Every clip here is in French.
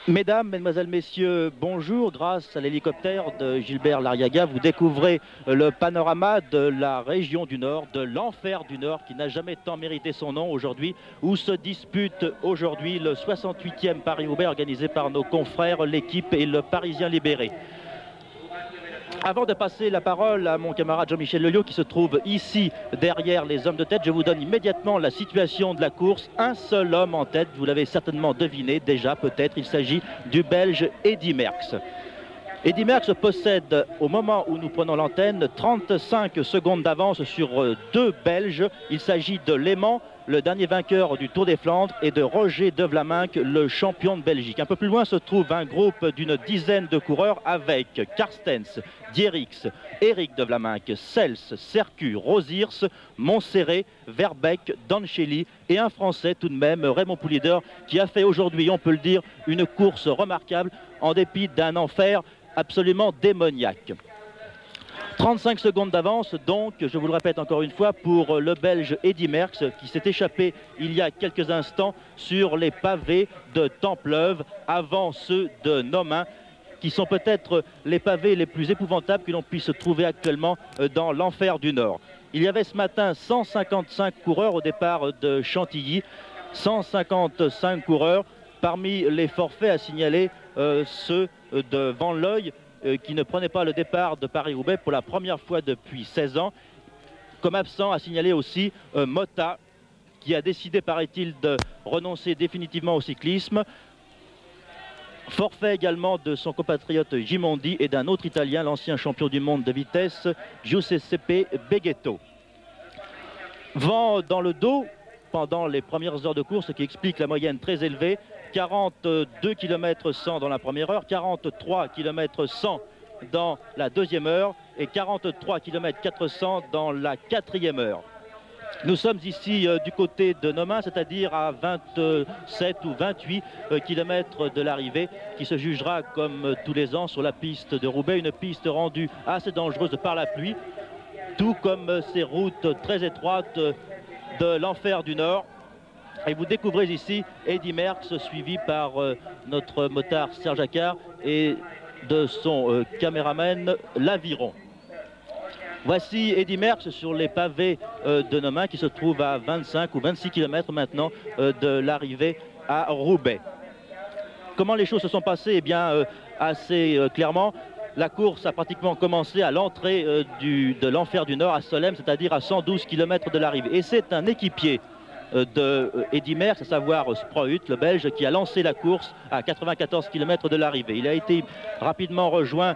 Mesdames, Mesdemoiselles, Messieurs, bonjour. Grâce à l'hélicoptère de Gilbert Lariaga, vous découvrez le panorama de la région du Nord, de l'enfer du Nord, qui n'a jamais tant mérité son nom aujourd'hui, où se dispute aujourd'hui le 68e Paris-Roubaix organisé par nos confrères, l'équipe et le Parisien libéré. Avant de passer la parole à mon camarade Jean-Michel Lelio qui se trouve ici derrière les hommes de tête, je vous donne immédiatement la situation de la course. Un seul homme en tête, vous l'avez certainement deviné déjà peut-être, il s'agit du Belge Eddy Merckx. Eddy Merckx possède, au moment où nous prenons l'antenne, 35 secondes d'avance sur deux Belges. Il s'agit de Lehman, le dernier vainqueur du Tour des Flandres, et de Roger De Vlaminck, le champion de Belgique. Un peu plus loin se trouve un groupe d'une dizaine de coureurs avec Carstens, Dierix, Eric De Vlaminck, Sels, Sercu, Rosiers, Montserrat, Verbeek, Danchelli et un Français tout de même, Raymond Poulidor, qui a fait aujourd'hui, on peut le dire, une course remarquable en dépit d'un enfer absolument démoniaque. 35 secondes d'avance, donc, je vous le répète encore une fois, pour le Belge Eddy Merckx, qui s'est échappé il y a quelques instants sur les pavés de Templeuve, avant ceux de Nomain, qui sont peut-être les pavés les plus épouvantables que l'on puisse trouver actuellement dans l'enfer du Nord. Il y avait ce matin 155 coureurs au départ de Chantilly, 155 coureurs. Parmi les forfaits à signaler, ceux de Van Looy, qui ne prenait pas le départ de Paris-Roubaix pour la première fois depuis 16 ans. Comme absent, à signaler aussi Motta, qui a décidé, paraît-il, de renoncer définitivement au cyclisme. Forfait également de son compatriote Gimondi et d'un autre Italien, l'ancien champion du monde de vitesse, Giuseppe Beghetto. Vent dans le dos pendant les premières heures de course, ce qui explique la moyenne très élevée. 42 km 100 dans la première heure, 43 km 100 dans la deuxième heure et 43 km 400 dans la quatrième heure. Nous sommes ici du côté de Nomain, c'est-à-dire à 27 ou 28 km de l'arrivée, qui se jugera comme tous les ans sur la piste de Roubaix, une piste rendue assez dangereuse par la pluie, tout comme ces routes très étroites de l'enfer du Nord. Et vous découvrez ici Eddy Merckx, suivi par notre motard Serge Accard et de son caméraman l'Aviron. Voici Eddy Merckx sur les pavés de Nomain, qui se trouve à 25 ou 26 km maintenant de l'arrivée à Roubaix. Comment les choses se sont passées? Eh bien, assez clairement. La course a pratiquement commencé à l'entrée de l'enfer du Nord à Solesmes, c'est-à-dire à 112 km de l'arrivée. Et c'est un équipier de Eddy Merckx, à savoir Sprout, le Belge, qui a lancé la course à 94 km de l'arrivée. Il a été rapidement rejoint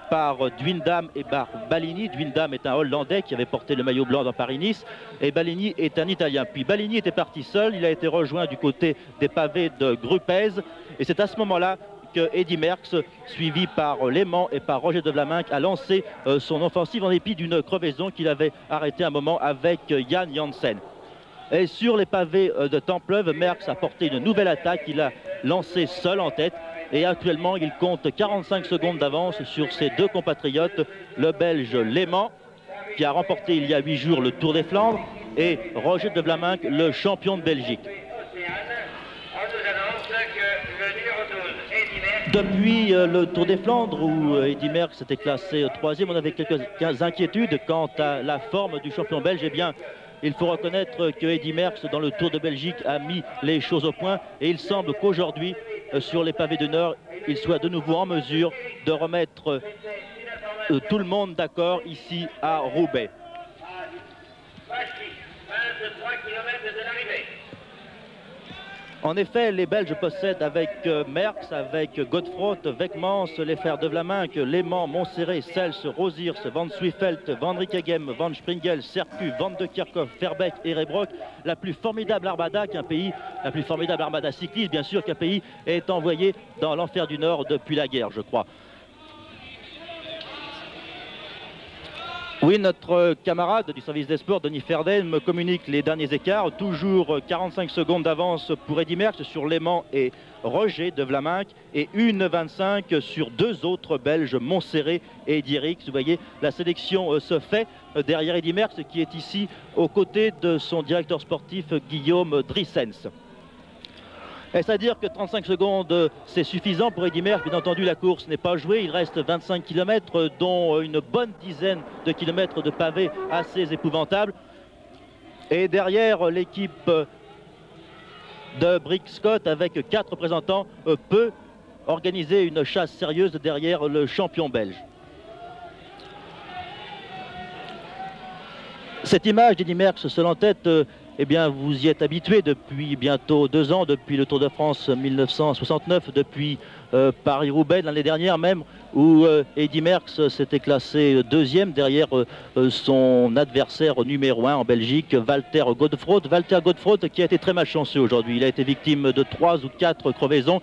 par Duindam et par Balini. Duindam est un Hollandais qui avait porté le maillot blanc dans Paris-Nice et Balini est un Italien. Puis Balini était parti seul, il a été rejoint du côté des pavés de Grupez et c'est à ce moment-là que Eddy Merckx, suivi par Lehman et par Roger De Vlaminck, a lancé son offensive en dépit d'une crevaison qu'il avait arrêtée un moment avec Jan Janssen. Et sur les pavés de Templeuve, Merckx a porté une nouvelle attaque. Il a lancé seul en tête. Et actuellement, il compte 45 secondes d'avance sur ses deux compatriotes, le Belge Lehman, qui a remporté il y a 8 jours le Tour des Flandres, et Roger De Vlaminck, le champion de Belgique. Depuis le Tour des Flandres, où Eddy Merckx était classé 3e, on avait quelques inquiétudes quant à la forme du champion belge. Eh bien, il faut reconnaître que Eddy Merckx, dans le Tour de Belgique, a mis les choses au point. Et il semble qu'aujourd'hui, sur les pavés du Nord, il soit de nouveau en mesure de remettre tout le monde d'accord ici à Roubaix. En effet, les Belges possèdent avec Merckx, avec Godefroot, Weckmans, les frères De Vlaminck, Lehman, Montserrat, Sels, Rosiers, Van Zwiefeld, Van Rickeghem, Van Springel, Sercu, Van de Kerkhoff, Verbeek et Rebrock, la plus formidable armada qu'un pays, la plus formidable armada cycliste, bien sûr, qu'un pays est envoyé dans l'enfer du Nord depuis la guerre, je crois. Oui, notre camarade du service des sports, Denis Ferden, me communique les derniers écarts. Toujours 45 secondes d'avance pour Eddy Merckx sur Lehman et Roger De Vlaminck et 1,25 sur deux autres Belges, Montserrat et Dierix. Vous voyez, la sélection se fait derrière Eddy Merckx qui est ici aux côtés de son directeur sportif Guillaume Drissens. Est-ce à dire que 35 secondes, c'est suffisant pour Eddy Merckx? Bien entendu, la course n'est pas jouée. Il reste 25 km, dont une bonne dizaine de kilomètres de pavés assez épouvantables. Et derrière, l'équipe de Brick Scott, avec 4 représentants, peut organiser une chasse sérieuse derrière le champion belge. Cette image d'Eddy Merckx seul en tête, eh bien, vous y êtes habitué depuis bientôt 2 ans, depuis le Tour de France 1969, depuis Paris-Roubaix l'année dernière même, où Eddy Merckx s'était classé 2e derrière son adversaire numéro 1 en Belgique, Walter Godefroot. Walter Godefroot qui a été très malchanceux aujourd'hui. Il a été victime de 3 ou 4 crevaisons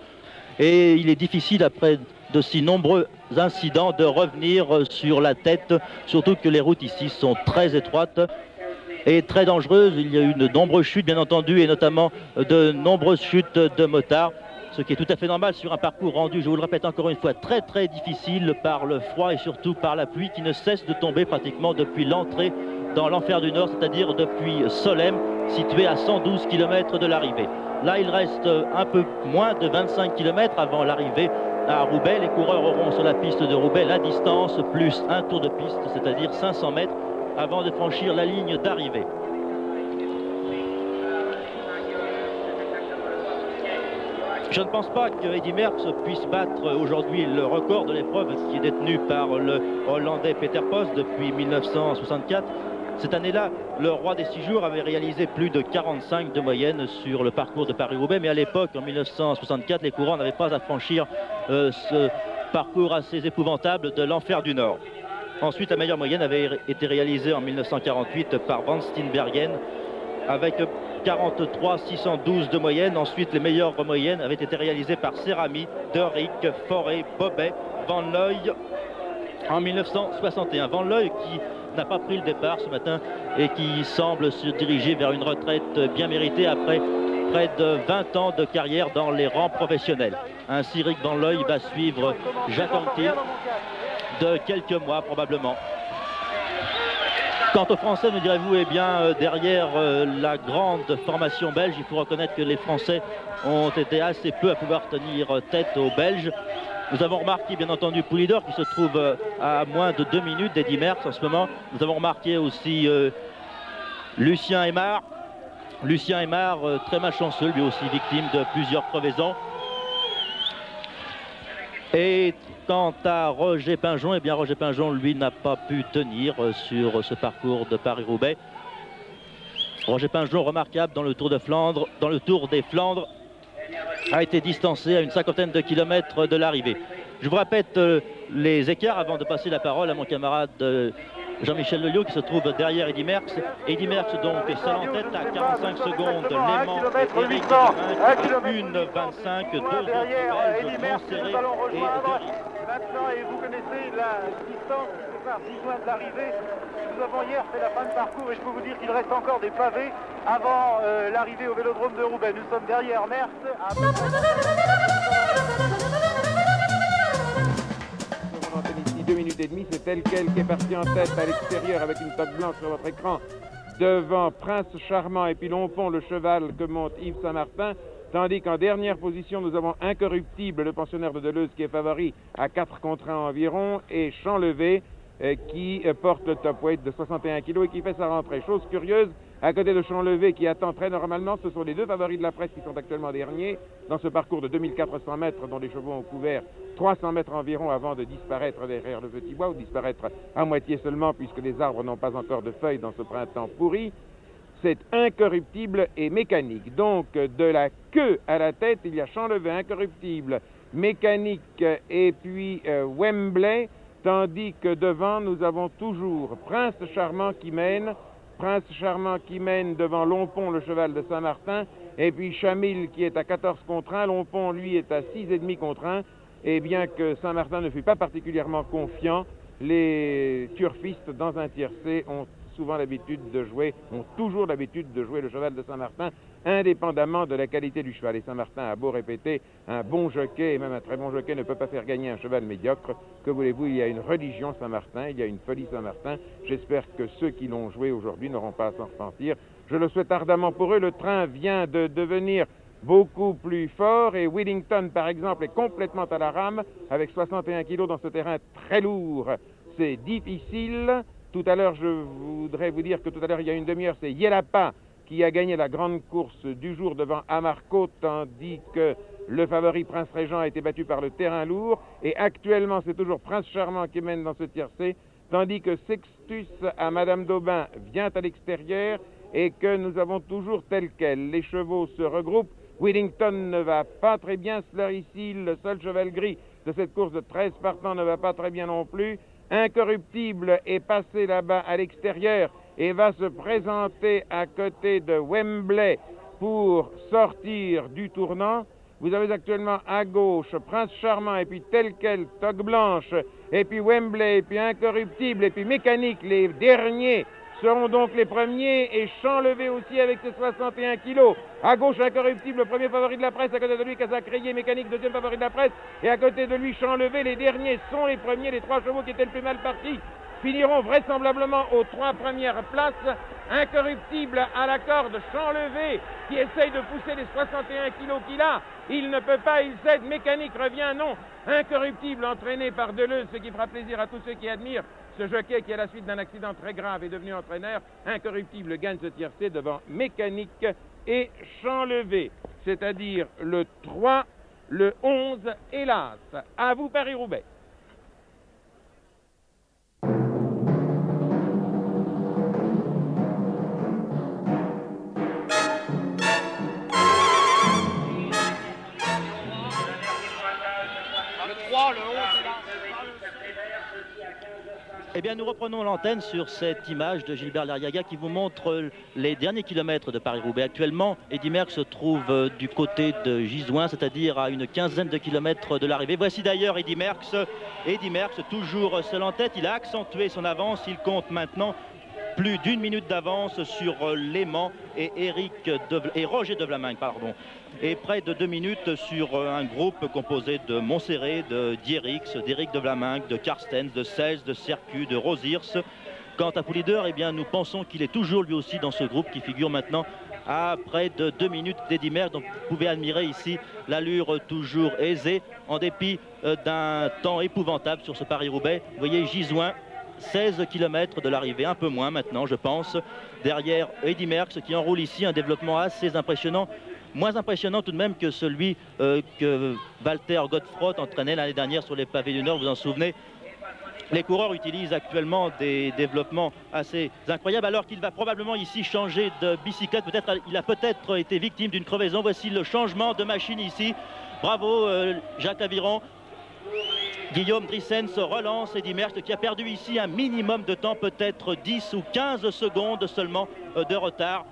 et il est difficile, après de si nombreux incidents, de revenir sur la tête, surtout que les routes ici sont très étroites et très dangereuse. Il y a eu de nombreuses chutes, bien entendu, et notamment de nombreuses chutes de motards, ce qui est tout à fait normal sur un parcours rendu, je vous le répète encore une fois, très très difficile par le froid et surtout par la pluie qui ne cesse de tomber pratiquement depuis l'entrée dans l'enfer du Nord, c'est-à-dire depuis Solesmes, situé à 112 km de l'arrivée. Là, il reste un peu moins de 25 km avant l'arrivée à Roubaix. Les coureurs auront sur la piste de Roubaix la distance plus un tour de piste, c'est-à-dire 500 mètres, avant de franchir la ligne d'arrivée. Je ne pense pas que Eddy Merckx puisse battre aujourd'hui le record de l'épreuve qui est détenu par le Hollandais Peter Post depuis 1964. Cette année-là, le roi des 6 jours avait réalisé plus de 45 de moyenne sur le parcours de Paris-Roubaix, mais à l'époque, en 1964, les coureurs n'avaient pas à franchir ce parcours assez épouvantable de l'enfer du Nord. Ensuite, la meilleure moyenne avait été réalisée en 1948 par Van Steenbergen avec 43 612 de moyenne. Ensuite, les meilleures moyennes avaient été réalisées par Serami, Derick, Forêt, Bobet, Van Looy en 1961. Van Looy qui n'a pas pris le départ ce matin et qui semble se diriger vers une retraite bien méritée après près de 20 ans de carrière dans les rangs professionnels. Ainsi, Rick Van Looy va suivre Jacques Anquetil de quelques mois probablement. Quant aux Français, me direz-vous, eh bien, derrière la grande formation belge, il faut reconnaître que les Français ont été assez peu à pouvoir tenir tête aux Belges. Nous avons remarqué, bien entendu, Poulidor qui se trouve à moins de 2 minutes d'Eddy Merckx en ce moment. Nous avons remarqué aussi Lucien Aymar. Lucien Aymar, très malchanceux, lui aussi victime de plusieurs crevaisons. Et quant à Roger Pingeon, eh bien Roger Pingeon, lui, n'a pas pu tenir sur ce parcours de Paris-Roubaix. Roger Pingeon, remarquable dans le Tour de Flandre, dans le Tour des Flandres, a été distancé à une 50aine de kilomètres de l'arrivée. Je vous répète les écarts avant de passer la parole à mon camarade Jean-Michel Lelio qui se trouve derrière Eddy Merckx. Eddy Merckx donc seul en tête à 45 secondes. Léman, Eric Guérin, 1,25, 2 autres Belges, Montserrat et Derick. Maintenant, et vous connaissez la distance qui sépare Dijon de l'arrivée. Nous avons hier fait la fin de parcours et je peux vous dire qu'il reste encore des pavés avant l'arrivée au Vélodrome de Roubaix. Nous sommes derrière Merckx. Ici 2 minutes et demie, c'est tel quel qui est parti en tête à l'extérieur avec une toque blanche sur votre écran devant Prince Charmant et puis Lompont, le cheval que monte Yves Saint-Martin. Tandis qu'en dernière position, nous avons Incorruptible, le pensionnaire de Deleuze, qui est favori à 4 contre 1 environ, et Champlevé, qui porte le top weight de 61 kg et qui fait sa rentrée. Chose curieuse, à côté de Champlevé, qui attend très normalement, ce sont les 2 favoris de la presse qui sont actuellement derniers dans ce parcours de 2400 mètres dont les chevaux ont couvert 300 mètres environ avant de disparaître derrière le petit bois, ou disparaître à moitié seulement puisque les arbres n'ont pas encore de feuilles dans ce printemps pourri. C'est Incorruptible et Mécanique. Donc, de la queue à la tête, il y a Champlevé, Incorruptible, Mécanique et puis Wembley, tandis que devant, nous avons toujours Prince Charmant qui mène devant Lompont, le cheval de Saint-Martin, et puis Chamille qui est à 14 contre 1, Lompont, lui, est à 6,5 contre 1, et bien que Saint-Martin ne fut pas particulièrement confiant, les turfistes dans un tiercé ont toujours l'habitude de jouer le cheval de Saint-Martin, indépendamment de la qualité du cheval. Et Saint-Martin a beau répéter, un bon jockey, et même un très bon jockey, ne peut pas faire gagner un cheval médiocre. Que voulez-vous, il y a une religion Saint-Martin, il y a une folie Saint-Martin. J'espère que ceux qui l'ont joué aujourd'hui n'auront pas à s'en repentir. Je le souhaite ardemment pour eux. Le train vient de devenir beaucoup plus fort. Et Willington, par exemple, est complètement à la rame avec 61 kg dans ce terrain très lourd. C'est difficile. Tout à l'heure, je voudrais vous dire que tout à l'heure, il y a une demi-heure, c'est Yelapa qui a gagné la grande course du jour devant Amarco, tandis que le favori Prince Régent a été battu par le terrain lourd. Et actuellement, c'est toujours Prince Charmant qui mène dans ce tiercé, tandis que Sextus à Madame d'Aubin vient à l'extérieur et que nous avons toujours tel quel. Les chevaux se regroupent. Willington ne va pas très bien. Slurry, le seul cheval gris de cette course de 13 partants, ne va pas très bien non plus. Incorruptible est passé là-bas à l'extérieur et va se présenter à côté de Wembley pour sortir du tournant. Vous avez actuellement à gauche Prince Charmant et puis tel quel Toque Blanche et puis Wembley et puis Incorruptible et puis Mécanique. Les derniers seront donc les premiers et Champlevé aussi avec ses 61 kilos. À gauche, Incorruptible, le premier favori de la presse. À côté de lui, Casacrier, Mécanique, deuxième favori de la presse. Et à côté de lui, Champlevé. Les derniers sont les premiers. Les trois chevaux qui étaient le plus mal partis finiront vraisemblablement aux trois premières places. Incorruptible à la corde, Champlevé qui essaye de pousser les 61 kilos qu'il a. Il ne peut pas, il cède. Mécanique revient, non. Incorruptible entraîné par Deleuze, ce qui fera plaisir à tous ceux qui admirent ce jockey qui, à la suite d'un accident très grave, est devenu entraîneur. Incorruptible gagne ce tiercé devant Mécanique et Champlevé, c'est-à-dire le 3, le 11 et l'As. À vous Paris-Roubaix. Eh bien, nous reprenons l'antenne sur cette image de Gilbert Lariaga qui vous montre les derniers kilomètres de Paris-Roubaix. Actuellement, Eddy Merckx se trouve du côté de Gisouin, c'est-à-dire à une quinzaine de kilomètres de l'arrivée. Voici d'ailleurs Eddy Merckx. Eddy Merckx, toujours seul en tête, il a accentué son avance. Il compte maintenant plus d'une minute d'avance sur Léman et Roger de Vlaminck, pardon. Et près de 2 minutes sur un groupe composé de Montserrat, d'Eriks, d'Éric de Vlaminck, de Carstens, de Cels, de Sercu, de Rosiers. Quant à Poulidor, eh bien, nous pensons qu'il est toujours lui aussi dans ce groupe qui figure maintenant à près de 2 minutes d'Eddy Merckx. Donc vous pouvez admirer ici l'allure toujours aisée en dépit d'un temps épouvantable sur ce Paris-Roubaix. Vous voyez Gisouin, 16 km de l'arrivée, un peu moins maintenant je pense. Derrière Eddy Merckx qui enroule ici un développement assez impressionnant. Moins impressionnant tout de même que celui que Walter Godefroth entraînait l'année dernière sur les pavés du Nord, vous en souvenez. Les coureurs utilisent actuellement des développements assez incroyables alors qu'il va probablement ici changer de bicyclette. Il a peut-être été victime d'une crevaison. Voici le changement de machine ici. Bravo Jacques Aviron. Guillaume Driessen se relance. Eddy Merckx qui a perdu ici un minimum de temps, peut-être 10 ou 15 secondes seulement de retard.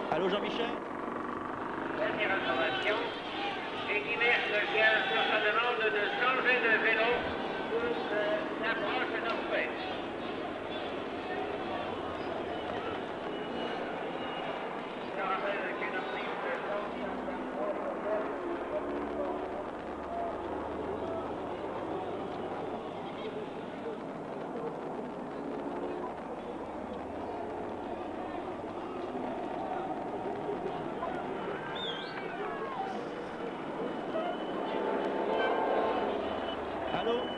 Allô Jean-Michel. Dernière information, Eddy Merckx vient sur sa demande de changer de vélo pour l'approche nord-ouest. Je rappelle qu'une prise de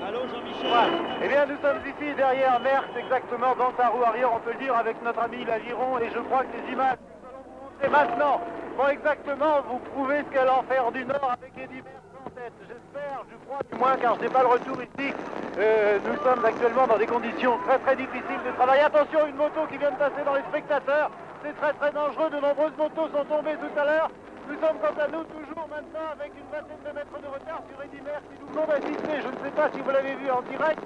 Allô Jean-Michel. Eh bien, nous sommes ici derrière Merckx, exactement dans sa roue arrière, on peut le dire, avec notre ami l'Aviron. Et je crois que les images que nous allons vous montrer maintenant vont exactement vous prouver ce qu'est l'enfer du Nord avec Eddy Merckx en tête. J'espère, je crois du moins, car je n'ai pas le retour ici. Nous sommes actuellement dans des conditions très difficiles de travail. Attention, une moto qui vient de passer dans les spectateurs. C'est très dangereux. De nombreuses motos sont tombées tout à l'heure. Nous sommes quant à nous toujours maintenant avec une vingtaine de mètres de retard sur Eddy Merckx qui nous venons d'assister, je ne sais pas si vous l'avez vu en direct,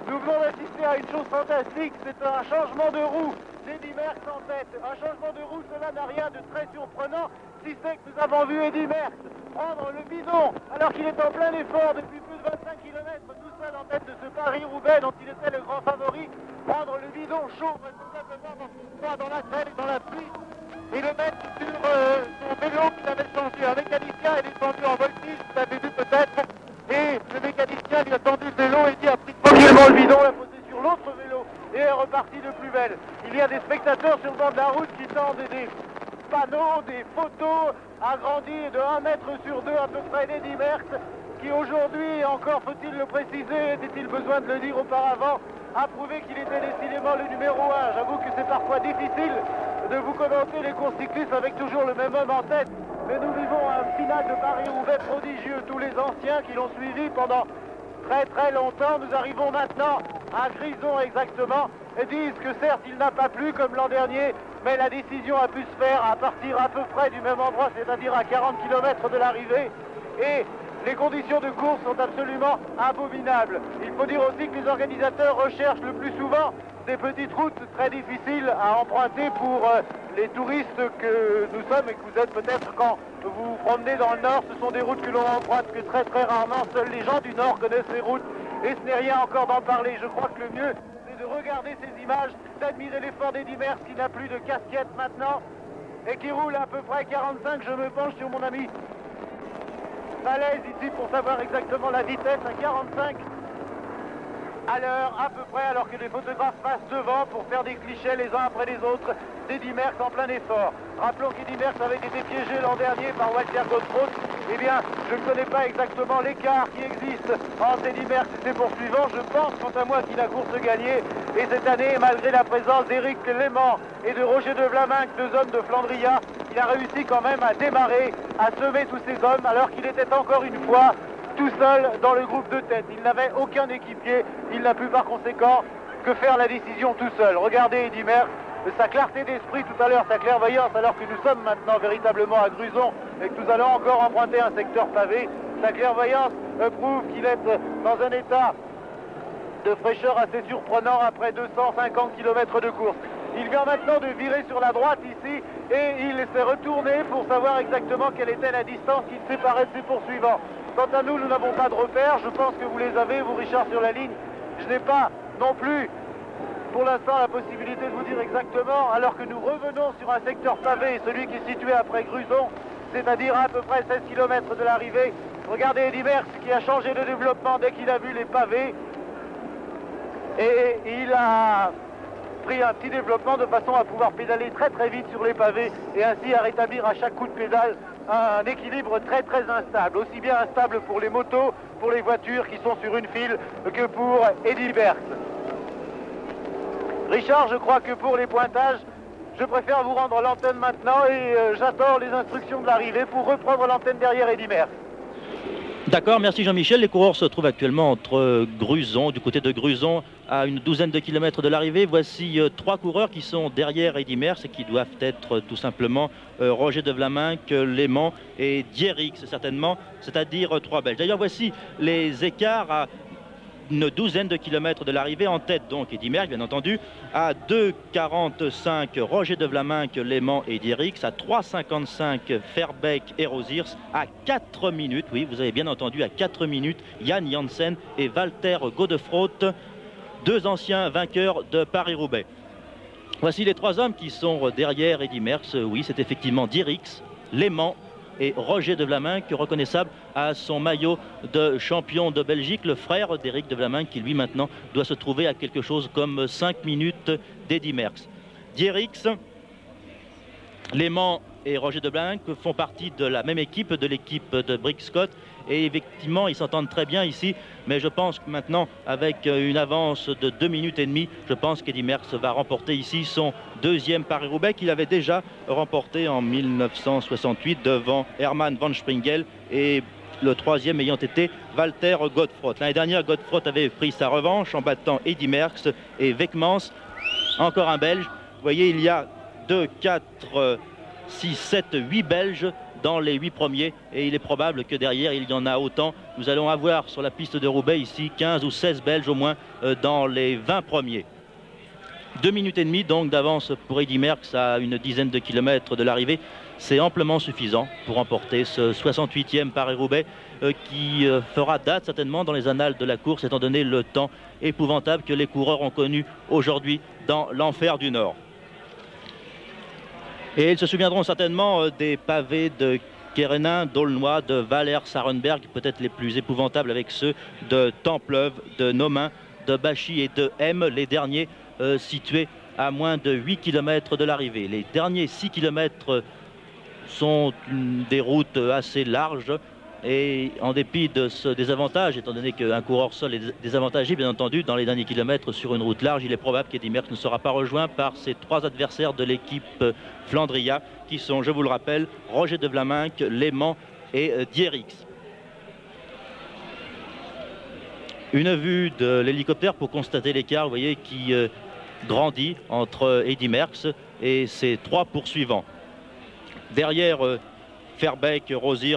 nous venons d'assister à une chose fantastique, c'est un changement de roue. d'Eddy Merckx en tête. Un changement de route, cela n'a rien de très surprenant, si c'est que nous avons vu Eddy Merckx prendre le bidon alors qu'il est en plein effort depuis plus de 25 km tout seul en tête de ce Paris-Roubaix dont il était le grand favori. Prendre le bidon chaud, tout simplement dans la selle et dans la pluie, et le mettre sur son vélo qu'il avait changé. Un mécanicien est descendu en voltige, vous l'avez vu peut-être, et le mécanicien lui a tendu le vélo et dit a pris tranquillement le bidon, l'a posé sur l'autre vélo et est reparti de plus belle. Il y a des spectateurs sur le bord de la route qui tendent des panneaux, des photos agrandis de 1 mètre sur 2 à peu près d'Eddy Merckx, qui aujourd'hui, encore faut-il le préciser, était-il besoin de le dire auparavant, a prouvé qu'il était décidément le numéro 1. J'avoue que c'est parfois difficile de vous commenter les courses cyclistes avec toujours le même homme en tête, mais nous vivons un final de Paris-Roubaix prodigieux. Tous les anciens qui l'ont suivi pendant très longtemps, nous arrivons maintenant à Grison exactement, et disent que certes il n'a pas plu comme l'an dernier, mais la décision a pu se faire à partir à peu près du même endroit, c'est-à-dire à 40 km de l'arrivée, et les conditions de course sont absolument abominables. Il faut dire aussi que les organisateurs recherchent le plus souvent des petites routes très difficiles à emprunter pour les touristes que nous sommes et que vous êtes peut-être quand vous vous promenez dans le Nord. Ce sont des routes que l'on emprunte que très rarement. Seuls les gens du Nord connaissent ces routes et ce n'est rien encore d'en parler. Je crois que le mieux, c'est de regarder ces images, d'admirer l'effort d'Eddy Merckx qui n'a plus de casquette maintenant et qui roule à peu près 45. Je me penche sur mon ami Falaise ici pour savoir exactement la vitesse à 45 à l'heure à peu près, alors que les photographes passent devant pour faire des clichés les uns après les autres d'Eddy Merckx en plein effort. Rappelons qu'Eddy Merckx avait été piégé l'an dernier par Walter Godefroth. Eh bien, je ne connais pas exactement l'écart qui existe entre Eddy Merckx et ses poursuivants. Je pense quant à moi qu'il a course gagnée. Et cette année, malgré la présence d'Éric Léman et de Roger de Vlaminck, 2 hommes de Flandria, il a réussi quand même à démarrer, à semer tous ces hommes, alors qu'il était encore une fois tout seul dans le groupe de tête. Il n'avait aucun équipier, il n'a pu par conséquent que faire la décision tout seul. Regardez Eddy Merckx, sa clarté d'esprit tout à l'heure, sa clairvoyance, alors que nous sommes maintenant véritablement à Gruson et que nous allons encore emprunter un secteur pavé. Sa clairvoyance prouve qu'il est dans un état de fraîcheur assez surprenant après 250 km de course. Il vient maintenant de virer sur la droite ici et il s'est retourné pour savoir exactement quelle était la distance qui le séparait de ses poursuivants. Quant à nous, nous n'avons pas de repères. Je pense que vous les avez, vous Richard, sur la ligne. Je n'ai pas non plus pour l'instant la possibilité de vous dire exactement, alors que nous revenons sur un secteur pavé, celui qui est situé après Gruson, c'est-à-dire à peu près 16 km de l'arrivée. Regardez Eddy Merckx qui a changé de développement dès qu'il a vu les pavés. Et il a pris un petit développement de façon à pouvoir pédaler très vite sur les pavés et ainsi à rétablir à chaque coup de pédale un équilibre très instable, aussi bien instable pour les motos, pour les voitures qui sont sur une file que pour Eddy Merckx. Richard, je crois que pour les pointages, je préfère vous rendre l'antenne maintenant et j'attends les instructions de l'arrivée pour reprendre l'antenne derrière Eddy Merckx. D'accord, merci Jean-Michel. Les coureurs se trouvent actuellement entre Gruson, du côté de Gruson, à une douzaine de kilomètres de l'arrivée. Voici 3 coureurs qui sont derrière Eddy Merckx et qui doivent être tout simplement Roger de Vlaminck, Léman et Dierix certainement, c'est-à-dire 3 Belges. D'ailleurs, voici les écarts à une douzaine de kilomètres de l'arrivée. En tête donc Eddy Merckx, bien entendu, à 2,45 Roger de Vlaminck, Léman et Dierix, à 3,55 Verbeek et Rosiers, à 4 minutes, oui vous avez bien entendu, à 4 minutes Jan Janssen et Walter Godefroth, 2 anciens vainqueurs de Paris-Roubaix. Voici les 3 hommes qui sont derrière Eddy Merckx. Oui, c'est effectivement Dierix, Léman et Roger de Vlaminck, reconnaissable à son maillot de champion de Belgique, le frère d'Éric de Vlaminck, qui lui maintenant doit se trouver à quelque chose comme 5 minutes d'Eddy Merckx. Dierix, Léman et Roger de Vlaminck font partie de la même équipe, de l'équipe de Brick Scott, et effectivement ils s'entendent très bien ici, mais je pense que maintenant avec une avance de 2 minutes et demie, je pense qu'Eddy Merckx va remporter ici son 2e Paris-Roubaix qu'il avait déjà remporté en 1968 devant Hermann van Springel, et le 3e ayant été Walter Godefroth. L'année dernière, Godefroth avait pris sa revanche en battant Eddy Merckx et Weckmans, encore un Belge. Vous voyez, il y a 2, 4, 6, 7, 8 Belges dans les 8 premiers, et il est probable que derrière il y en a autant. Nous allons avoir sur la piste de Roubaix ici 15 ou 16 Belges au moins dans les 20 premiers. 2 minutes et demie donc d'avance pour Eddy Merckx à une dizaine de kilomètres de l'arrivée. C'est amplement suffisant pour remporter ce 68e Paris-Roubaix qui fera date certainement dans les annales de la course étant donné le temps épouvantable que les coureurs ont connu aujourd'hui dans l'enfer du Nord. Et ils se souviendront certainement des pavés de Kerenin, d'Aulnoy, de Valère-Sarenberg, peut-être les plus épouvantables avec ceux de Templeuve, de Nomain, de Bachy et de M, les derniers situés à moins de 8 km de l'arrivée. Les derniers 6 km sont des routes assez larges et en dépit de ce désavantage, étant donné qu'un coureur seul est désavantagé bien entendu dans les derniers kilomètres sur une route large, il est probable qu'Eddy Merckx ne sera pas rejoint par ses 3 adversaires de l'équipe Flandria qui sont, je vous le rappelle, Roger de Vlaminck, Lehman et Dierix. Une vue de l'hélicoptère pour constater l'écart, vous voyez, qui grandit entre Eddy Merckx et ses 3 poursuivants. Derrière, Verbeek, Rosiers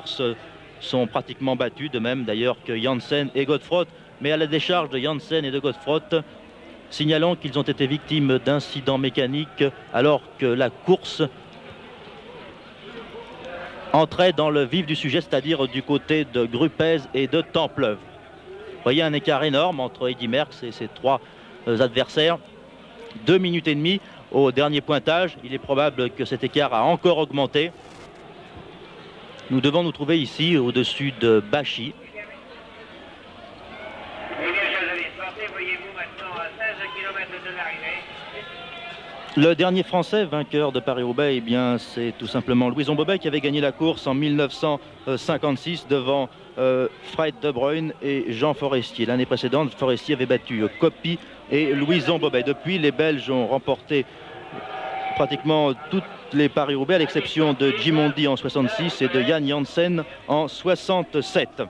sont pratiquement battus, de même d'ailleurs que Janssen et Godefroth. Mais à la décharge de Janssen et de Godefroth, signalons qu'ils ont été victimes d'incidents mécaniques alors que la course entrait dans le vif du sujet, c'est-à-dire du côté de Grupez et de Templeuve. Vous voyez un écart énorme entre Eddy Merckx et ses 3 adversaires. 2 minutes et demie au dernier pointage. Il est probable que cet écart a encore augmenté. Nous devons nous trouver ici au-dessus de Bachy. Le dernier Français vainqueur de Paris-Roubaix, eh bien, c'est tout simplement Louison Bobet qui avait gagné la course en 1956 devant Fred De Bruyne et Jean Forestier. L'année précédente, Forestier avait battu Coppi et Louison Bobet. Depuis, les Belges ont remporté pratiquement toutes les Paris-Roubaix à l'exception de Gimondi en 66 et de Jan Janssen en 67.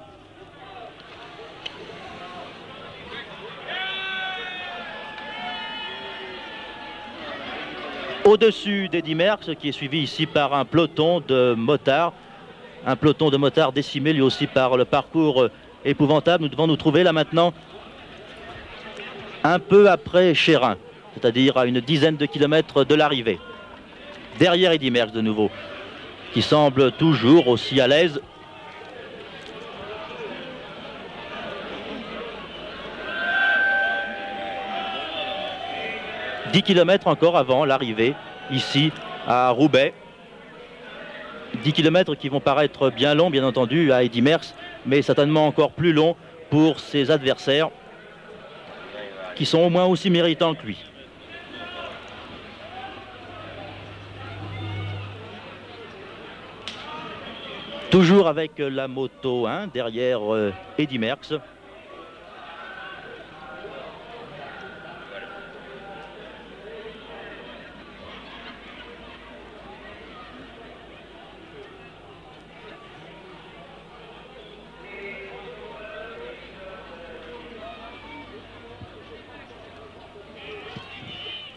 Au-dessus d'Eddy Merckx, qui est suivi ici par un peloton de motards. Un peloton de motards décimé lui aussi par le parcours épouvantable. Nous devons nous trouver là maintenant un peu après Chérin, c'est-à-dire à une dizaine de kilomètres de l'arrivée. Derrière Eddy Merckx de nouveau, qui semble toujours aussi à l'aise. « 10 km encore avant l'arrivée, ici à Roubaix. 10 km qui vont paraître bien longs, bien entendu, à Eddy Merckx, mais certainement encore plus longs pour ses adversaires, qui sont au moins aussi méritants que lui. Toujours avec la moto 1 derrière Eddy Merckx.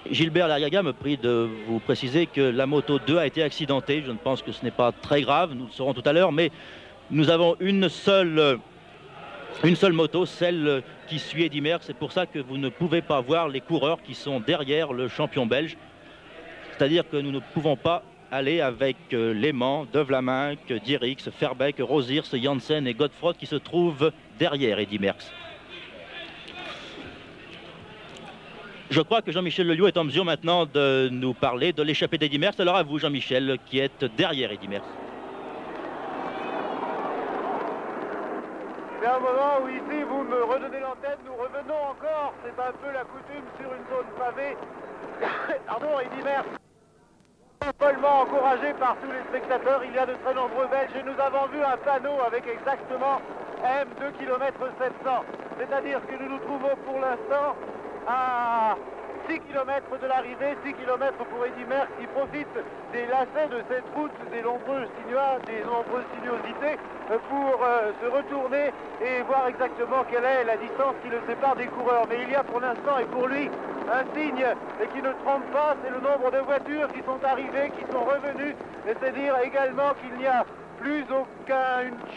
Gilbert Larriaga me prie de vous préciser que la moto 2 a été accidentée. Je ne pense que ce n'est pas très grave, nous le saurons tout à l'heure, mais nous avons une seule moto, celle qui suit Eddy Merckx. C'est pour ça que vous ne pouvez pas voir les coureurs qui sont derrière le champion belge. C'est-à-dire que nous ne pouvons pas aller avec Lehman, De Vlaminck, Dierix, Verbeek, Rosiers, Janssen et Godefroth qui se trouvent derrière Eddy Merckx. Je crois que Jean-Michel Lelio est en mesure maintenant de nous parler de l'échappée d'Eddy Merckx. Alors à vous, Jean-Michel, qui êtes derrière Eddy Merckx. C'est un moment où ici vous me redonnez l'antenne, nous revenons encore, c'est un peu la coutume sur une zone pavée. Pardon, Eddy Merckx, follement encouragé par tous les spectateurs, il y a de très nombreux Belges et nous avons vu un panneau avec exactement M 2 km 700. C'est-à-dire que nous nous trouvons pour l'instant à 6 km de l'arrivée, 6 km pour Eddy Merckx qui profite des lacets de cette route, des nombreuses sinuosités pour se retourner et voir exactement quelle est la distance qui le sépare des coureurs. Mais il y a pour l'instant et pour lui un signe qui ne trompe pas, c'est le nombre de voitures qui sont arrivées, qui sont revenues, et c'est dire également qu'il n'y a plus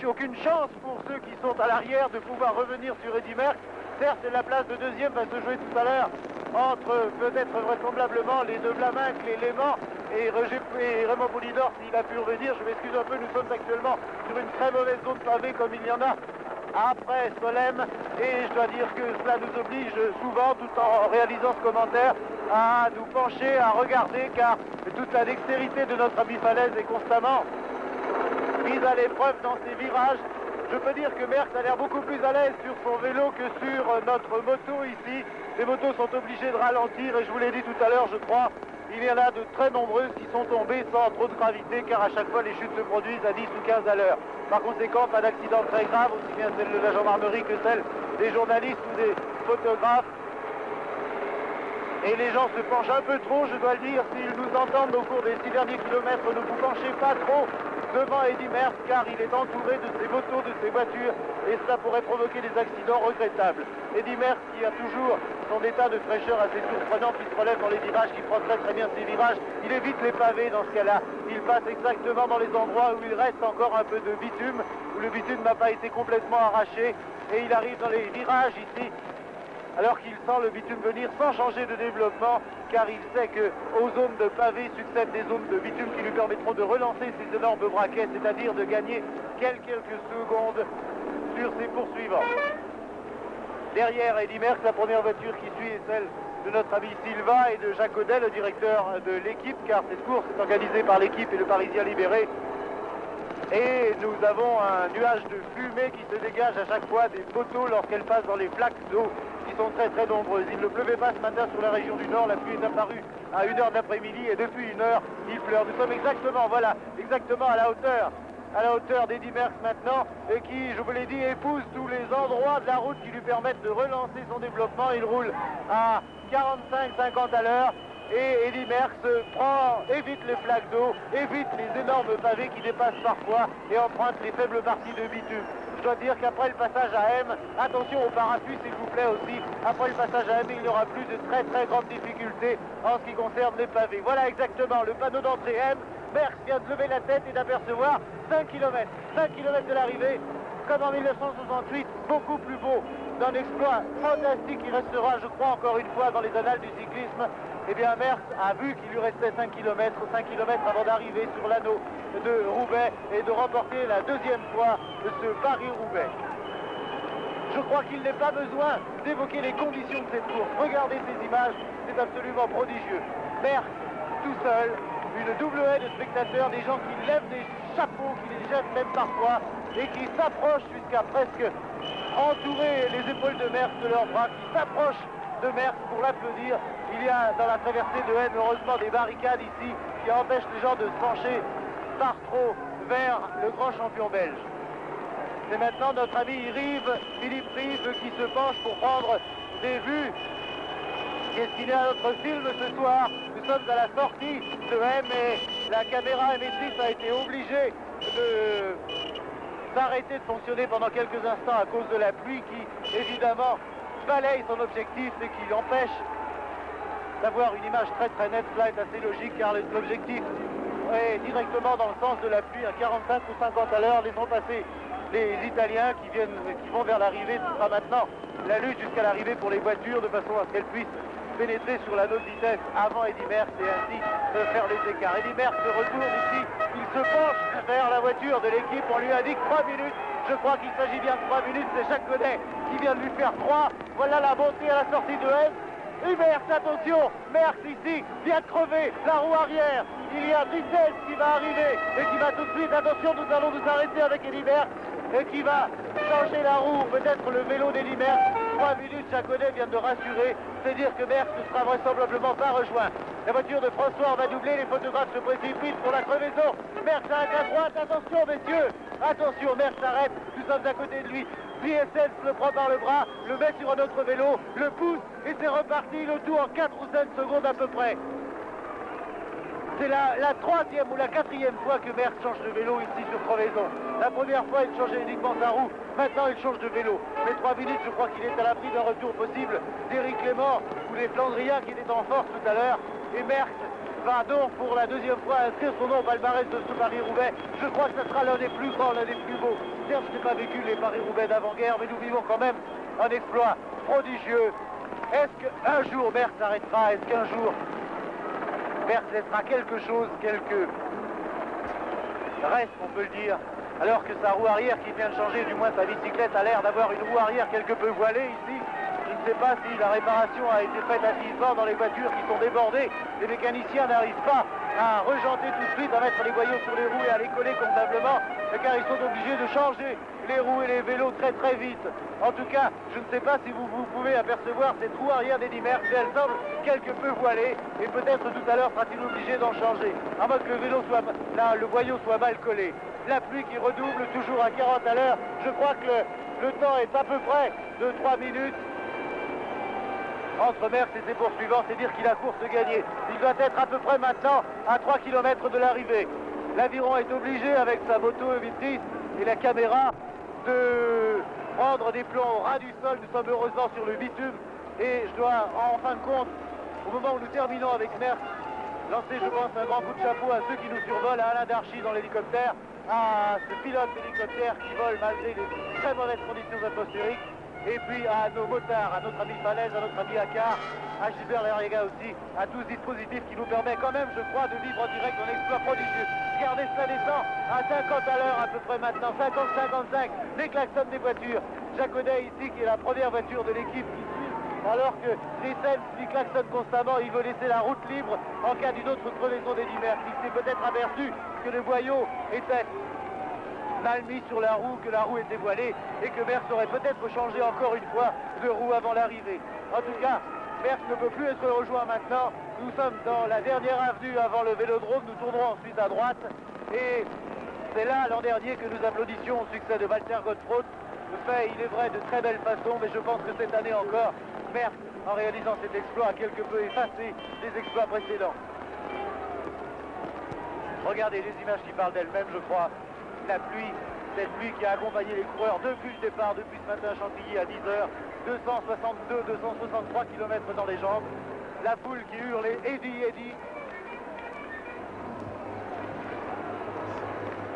aucune chance pour ceux qui sont à l'arrière de pouvoir revenir sur Eddy Merckx. Certes, la place de deuxième va se jouer tout à l'heure entre peut-être vraisemblablement les deux Blaminck, les Léman et Raymond Poulidor, s'il a pu revenir. Je m'excuse un peu, nous sommes actuellement sur une très mauvaise zone pavée comme il y en a après Solesmes, et je dois dire que cela nous oblige souvent, tout en réalisant ce commentaire, à nous pencher, à regarder, car toute la dextérité de notre ami Falaise est constamment mise à l'épreuve dans ces virages. Je peux dire que Merckx a l'air beaucoup plus à l'aise sur son vélo que sur notre moto ici. Les motos sont obligées de ralentir, et je vous l'ai dit tout à l'heure, je crois, il y en a de très nombreuses qui sont tombées sans trop de gravité, car à chaque fois les chutes se produisent à 10 ou 15 à l'heure. Par conséquent, pas d'accident très grave, aussi bien celle de la gendarmerie que celle des journalistes ou des photographes. Et les gens se penchent un peu trop, je dois le dire, s'ils nous entendent au cours des 6 derniers kilomètres, ne vous penchez pas trop devant Eddy Merckx, car il est entouré de ses motos, de ses voitures, et cela pourrait provoquer des accidents regrettables. Eddy Merckx, qui a toujours son état de fraîcheur assez surprenant, qui se relève dans les virages, qui prend très bien ses virages, il évite les pavés dans ce cas-là. Il passe exactement dans les endroits où il reste encore un peu de bitume, où le bitume n'a pas été complètement arraché, et il arrive dans les virages ici, alors qu'il sent le bitume venir sans changer de développement, car il sait qu'aux zones de pavés succèdent des zones de bitume qui lui permettront de relancer ses énormes braquets, c'est-à-dire de gagner quelques secondes sur ses poursuivants. Derrière Eddy Merckx, la première voiture qui suit est celle de notre ami Silva et de Jacques Audet, le directeur de l'équipe, car cette course est organisée par l'équipe et le Parisien Libéré. Et nous avons un nuage de fumée qui se dégage à chaque fois des motos lorsqu'elles passent dans les flaques d'eau qui sont très nombreuses. Il ne pleuvait pas ce matin sur la région du Nord, la pluie est apparue à 1h de l'après-midi et depuis 1h il pleure. Nous sommes exactement à la hauteur d'Eddy Merckx maintenant, et qui, je vous l'ai dit, épouse tous les endroits de la route qui lui permettent de relancer son développement. Il roule à 45-50 à l'heure. Et Eddy Merckx évite les flaques d'eau, évite les énormes pavés qui dépassent parfois et emprunte les faibles parties de bitume. Je dois dire qu'après le passage à M, attention au parapluie s'il vous plaît aussi, après le passage à M, il n'y aura plus de très grandes difficultés en ce qui concerne les pavés. Voilà exactement le panneau d'entrée M. Merckx vient de lever la tête et d'apercevoir 5 km de l'arrivée, comme en 1968, beaucoup plus beau, d'un exploit fantastique qui restera, je crois, encore une fois dans les annales du cyclisme. Eh bien, Merckx a vu qu'il lui restait 5 km avant d'arriver sur l'anneau de Roubaix et de remporter la deuxième fois de ce Paris-Roubaix. Je crois qu'il n'est pas besoin d'évoquer les conditions de cette course. Regardez ces images, c'est absolument prodigieux. Merckx, tout seul, une double haie de spectateurs, des gens qui lèvent des chapeaux, qui les jettent même parfois, et qui s'approchent jusqu'à presque entourer les épaules de Merckx de leurs bras, qui s'approchent de Merckx pour l'applaudir. Il y a dans la traversée de Haine, heureusement, des barricades ici qui empêchent les gens de se pencher par trop vers le grand champion belge. C'est maintenant notre ami Philippe Rive, qui se penche pour prendre des vues destinées à notre film ce soir. Nous sommes à la sortie de M et la caméra émettrice a été obligée de s'arrêter de fonctionner pendant quelques instants à cause de la pluie qui, évidemment, balaye son objectif et qui l'empêche d'avoir une image très nette. Cela est assez logique car l'objectif est directement dans le sens de la pluie à 45 ou 50 à l'heure. Laissons passer les Italiens qui vont vers l'arrivée. Ce sera maintenant la lutte jusqu'à l'arrivée pour les voitures de façon à ce qu'elles puissent pénétrer sur l'anneau de vitesse avant Eddy Merckx et ainsi faire les écarts. Eddy Merckx se retourne ici, il se penche vers la voiture de l'équipe, on lui indique 3 minutes. Je crois qu'il s'agit bien de 3 minutes, c'est Jacques Audet qui vient de lui faire 3. Voilà la montée à la sortie de M. Et Merckx, attention, Merckx ici vient de crever la roue arrière. Il y a Drissel qui va arriver et qui va tout de suite, attention, nous allons nous arrêter avec Eddy Merckx et qui va changer la roue, peut-être le vélo d'Eddy Merckx. 3 minutes, Jacques Audet vient de rassurer, c'est dire que Merckx ne sera vraisemblablement pas rejoint. La voiture de François va doubler, les photographes se précipitent pour la crevaison. Merckx arrête à droite, attention messieurs, attention, Merckx arrête, nous sommes à côté de lui. Piessens le prend par le bras, le met sur un autre vélo, le pousse et c'est reparti, le tout en 4 ou 5 secondes à peu près. C'est la troisième ou la quatrième fois que Merckx change de vélo ici sur crevaison. La première fois, il changeait uniquement sa roue. Maintenant, il change de vélo. Les 3 minutes, je crois qu'il est à l'abri d'un retour possible d'Éric Clément ou les Flandriens qui étaient en force tout à l'heure. Et Merckx va donc pour la deuxième fois inscrire son nom au palmarès de ce Paris-Roubaix. Je crois que ce sera l'un des plus grands, l'un des plus beaux. Certes, je n'ai pas vécu les Paris-Roubaix d'avant-guerre, mais nous vivons quand même un exploit prodigieux Est-ce qu'un jour Merckx s'arrêtera? Est-ce qu'un jour Merckx laissera quelque chose, quelques restes, on peut le dire, alors que sa roue arrière qui vient de changer, du moins sa bicyclette a l'air d'avoir une roue arrière quelque peu voilée ici. Je ne sais pas si la réparation a été faite hâtivement dans les voitures qui sont débordées. Les mécaniciens n'arrivent pas à rejanter tout de suite, à mettre les boyaux sur les roues et à les coller convenablement, car ils sont obligés de changer les roues et les vélos très très vite. En tout cas, je ne sais pas si vous pouvez apercevoir cette roue arrière d'Eddy Merckx, elle semble quelque peu voilée, et peut-être tout à l'heure sera-t-il obligé d'en changer, à moins que le boyau soit mal collé. La pluie qui redouble toujours à 40 à l'heure, je crois que le temps est à peu près de 3 minutes. Entre Merckx et ses poursuivants, c'est dire qu'il a course gagnée. Il doit être à peu près maintenant à 3 km de l'arrivée. L'aviron est obligé, avec sa moto E26 et la caméra, de prendre des plans au ras du sol. Nous sommes heureusement sur le bitume. Et je dois, en fin de compte, au moment où nous terminons avec Merckx, lancer, je pense, un grand coup de chapeau à ceux qui nous survolent, à Alain Darchy dans l'hélicoptère, à ce pilote d'hélicoptère qui vole malgré les très mauvaises conditions atmosphériques. Et puis à nos motards, à notre ami Falaise, à notre ami Accard, à Gilbert Lariega aussi, à tout ce dispositif qui nous permet quand même, je crois, de vivre en direct un exploit prodigieux. Regardez, cela descend à 50 à l'heure à peu près maintenant, 50-55, les klaxons des voitures. Jaconet ici, qui est la première voiture de l'équipe qui suit, alors que les scènes lui klaxonnent constamment, il veut laisser la route libre en cas d'une autre crevaison d'Eddy Merckx. Il s'est peut-être aperçu que le boyau était mal mis sur la roue, que la roue était voilée et que Merckx aurait peut-être changé encore une fois de roue avant l'arrivée. En tout cas, Merckx ne peut plus être rejoint maintenant. Nous sommes dans la dernière avenue avant le Vélodrome, nous tournerons ensuite à droite et c'est là l'an dernier que nous applaudissions au succès de Walter Godefroth. Le fait, il est vrai, de très belle façon, mais je pense que cette année encore, Merckx, en réalisant cet exploit, a quelque peu effacé les exploits précédents. Regardez les images qui parlent d'elles-mêmes, je crois. La pluie, cette pluie qui a accompagné les coureurs depuis le départ, depuis ce matin à Chantilly à 10h, 263 km dans les jambes, la foule qui hurle Eddy, Eddy,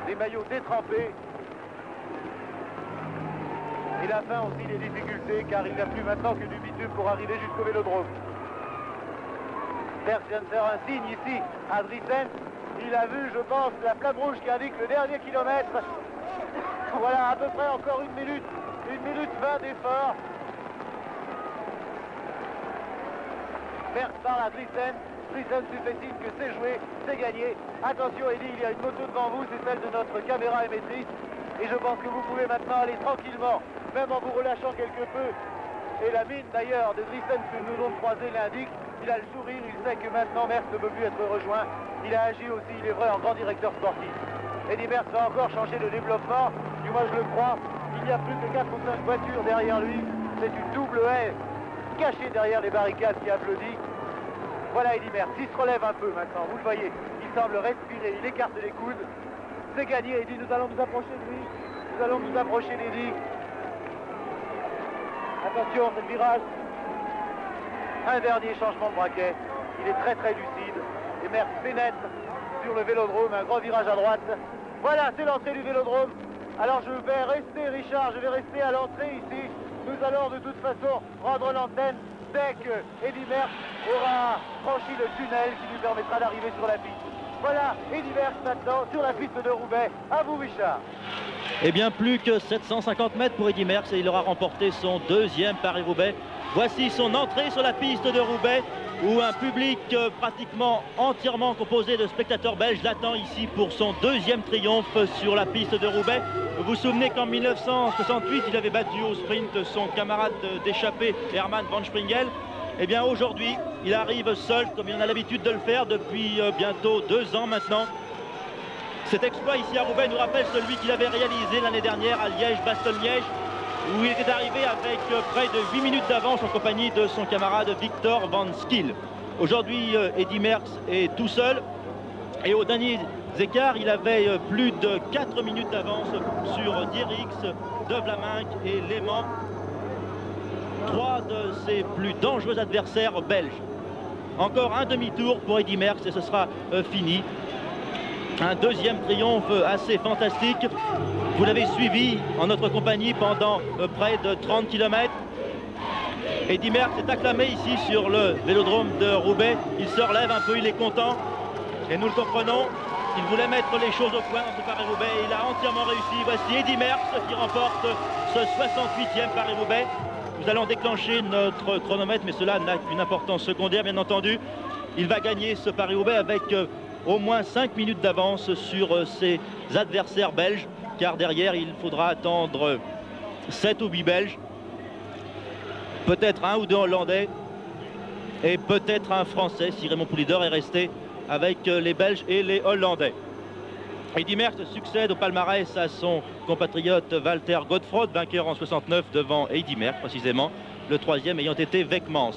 des maillots détrempés, et la fin aussi des difficultés, car il n'y a plus maintenant que du bitume pour arriver jusqu'au Vélodrome. Merckx vient de faire un signe ici à Driessen. Il a vu, je pense, la flamme rouge qui indique le dernier kilomètre. Voilà, à peu près encore 1 minute 20 d'effort. Merckx parle à Driessen. Driessen se fait signe que c'est joué, c'est gagné. Attention, Eddy, il y a une moto devant vous, c'est celle de notre caméra émettrice. Et je pense que vous pouvez maintenant aller tranquillement, même en vous relâchant quelque peu. Et la mine d'ailleurs de Driessen que nous avons croisé l'indique. Il a le sourire, il sait que maintenant Merckx ne peut plus être rejoint. Il a agi aussi, il est vrai, en grand directeur sportif. Eddy Merckx va encore changer de développement, du moins je le crois. Il n'y a plus que 4 ou 5 voitures derrière lui. C'est une double haie cachée derrière les barricades qui applaudit. Voilà Eddy Merckx, il se relève un peu maintenant, vous le voyez. Il semble respirer, il écarte les coudes. C'est gagné, Eddy, nous allons nous approcher de lui. Nous allons nous approcher d'Eddy. Attention, c'est le virage. Un dernier changement de braquet. Il est très très lucide. Et Merckx pénètre sur le Vélodrome, un grand virage à droite. Voilà, c'est l'entrée du Vélodrome. Alors je vais rester, Richard, je vais rester à l'entrée ici. Nous allons de toute façon rendre l'antenne dès que Eddy Merckx aura franchi le tunnel qui lui permettra d'arriver sur la piste. Voilà, Eddy Merckx maintenant sur la piste de Roubaix. À vous, Richard. Eh bien, plus que 750 mètres pour Eddy Merckx et il aura remporté son 2e Paris-Roubaix. Voici son entrée sur la piste de Roubaix où un public pratiquement entièrement composé de spectateurs belges l'attend ici pour son 2e triomphe sur la piste de Roubaix. Vous vous souvenez qu'en 1968, il avait battu au sprint son camarade d'échappée Hermann van Springel. Eh bien, aujourd'hui, il arrive seul comme il en a l'habitude de le faire depuis bientôt 2 ans maintenant. Cet exploit ici à Roubaix nous rappelle celui qu'il avait réalisé l'année dernière à Liège-Bastogne-Liège, où il était arrivé avec près de 8 minutes d'avance en compagnie de son camarade Victor Van Skil. Aujourd'hui, Eddy Merckx est tout seul et au dernier écart, il avait plus de 4 minutes d'avance sur Dierix, De Vlaminck et Lehmann, 3 de ses plus dangereux adversaires belges. Encore un demi-tour pour Eddy Merckx et ce sera fini. Un 2e triomphe assez fantastique. Vous l'avez suivi en notre compagnie pendant près de 30 km. Eddy Merckx est acclamé ici sur le vélodrome de Roubaix. Il se relève un peu, il est content. Et nous le comprenons. Il voulait mettre les choses au point dans ce Paris-Roubaix et il a entièrement réussi. Voici Eddy Merckx qui remporte ce 68e Paris-Roubaix. Nous allons déclencher notre chronomètre, mais cela n'a qu'une importance secondaire, bien entendu. Il va gagner ce Paris-Roubaix avec au moins 5 minutes d'avance sur ses adversaires belges, car derrière, il faudra attendre 7 ou 8 Belges, peut-être un ou deux Hollandais et peut-être un Français si Raymond Poulidor est resté avec les Belges et les Hollandais. Eddy Merckx succède au palmarès à son compatriote Walter Godefroot, vainqueur en 69 devant Eddy Merckx précisément, le troisième ayant été Weckmans.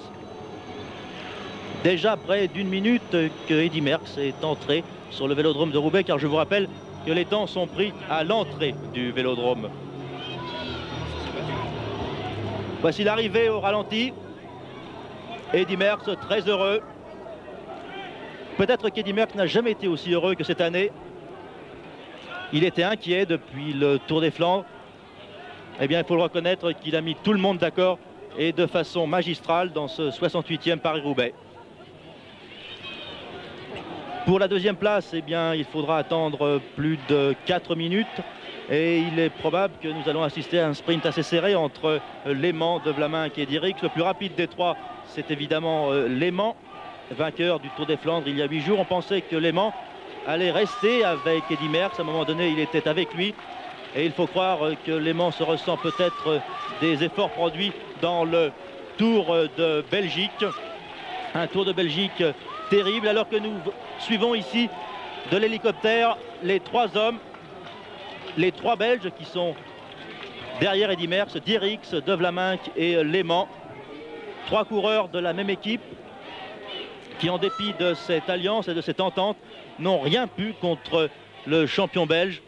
Déjà près d'une minute que Eddy Merckx est entré sur le vélodrome de Roubaix, car je vous rappelle que les temps sont pris à l'entrée du vélodrome. Voici l'arrivée au ralenti. Eddy Merckx très heureux. Peut-être qu'Eddy Merckx n'a jamais été aussi heureux que cette année. Il était inquiet depuis le Tour des Flandres. Eh bien, il faut le reconnaître qu'il a mis tout le monde d'accord et de façon magistrale dans ce 68e Paris-Roubaix. Pour la deuxième place, eh bien, il faudra attendre plus de 4 minutes. Et il est probable que nous allons assister à un sprint assez serré entre Lehmann, De Vlaeminck et Dierix. Le plus rapide des trois, c'est évidemment Lehmann, vainqueur du Tour des Flandres il y a 8 jours. On pensait que Lehmann allait rester avec Eddy Merckx. À un moment donné, il était avec lui. Et il faut croire que Lehmann se ressent peut-être des efforts produits dans le Tour de Belgique. Un Tour de Belgique terrible, alors que nous suivons ici de l'hélicoptère les trois hommes, les trois Belges qui sont derrière Eddy Merckx, Dierix, De Vlaeminck et Lehmann. Trois coureurs de la même équipe qui, en dépit de cette alliance et de cette entente, n'ont rien pu contre le champion belge.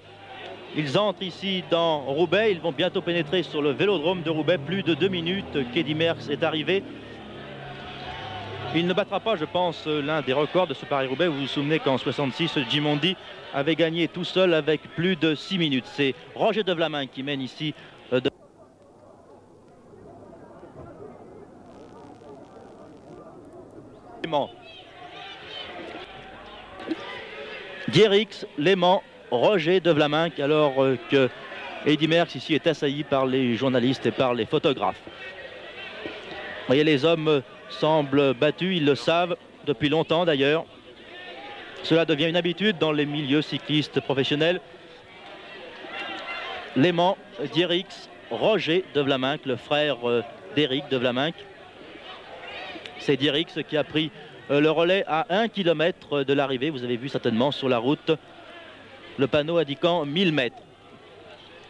Ils entrent ici dans Roubaix, ils vont bientôt pénétrer sur le vélodrome de Roubaix. Plus de 2 minutes qu'Eddy Merckx est arrivé. Il ne battra pas, je pense, l'un des records de ce Paris-Roubaix. Vous vous souvenez qu'en 66, Gimondi avait gagné tout seul avec plus de 6 minutes. C'est Roger De Vlaeminck qui mène ici. Dierix, Lehmann, Roger De Vlaeminck, alors que Eddy Merckx ici est assailli par les journalistes et par les photographes. Vous voyez, les hommes semblent battus, ils le savent depuis longtemps d'ailleurs. Cela devient une habitude dans les milieux cyclistes professionnels. Lehmann, Dierix, Roger De Vlaeminck, le frère d'Éric De Vlaeminck. C'est Dierix qui a pris le relais à 1 km de l'arrivée. Vous avez vu certainement sur la route le panneau indiquant 1000 mètres.